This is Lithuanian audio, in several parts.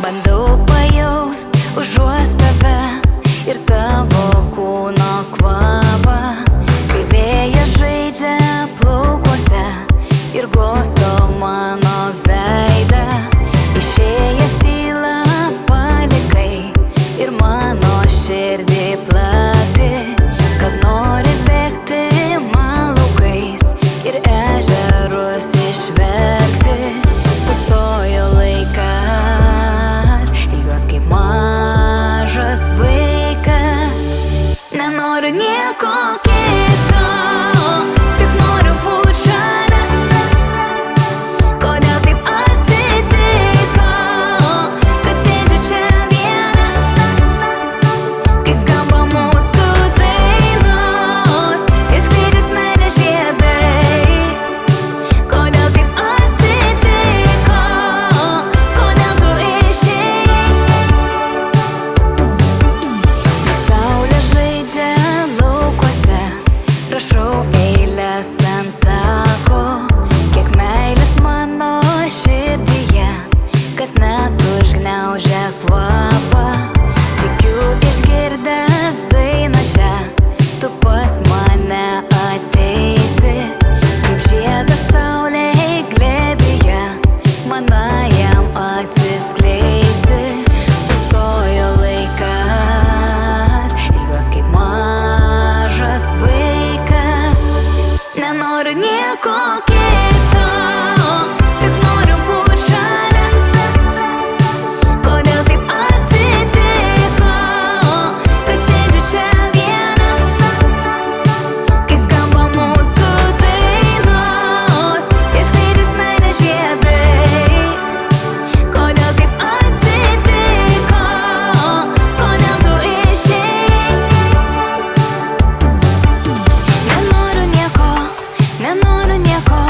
Bandau pajaust užuost tave ir tavo kūno kvapą, kai vėjas žaidžia plaukuose ir glosto mano veidą. Išėjęs tylą palikai ir mano širdį plati, kad noris bėgti man laukais ir ežerus išverkti. Sustojo laikas, ilgiuos kaip mažas vaikas. Nenoriu nieko kito, tik noriu būt šalia. Kodėl taip atsitiko, kad sėdžiu čia viena, kai skamba mūsų dainos ir skleidžias meilės žiedai. Kodėl taip atsitiko, kodėl tu išėjai? Kai saulė žaidžia laukuose, rašau eiles ant tako. Kiek meilės mano širdyje, kad net užgniaužia kvapą. Tikiu išgirdęs dainą šią, tu pas mane ateisi, kaip žiedas saulėj glėbyje, manajam atsiskleisi. Sustojo laikas, ilgiuos kaip mažas vaikas. Nenoriu nieko kito, tik noriu būt šalia. Kodėl taip atsitiko, kad sėdžiu čia viena, kai skamba mūsų dainos ir skleidžias meilės žiedai. Kodėl taip atsitiko, kodėl tu išėjai? Nenoriu nieko,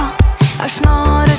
aš noriu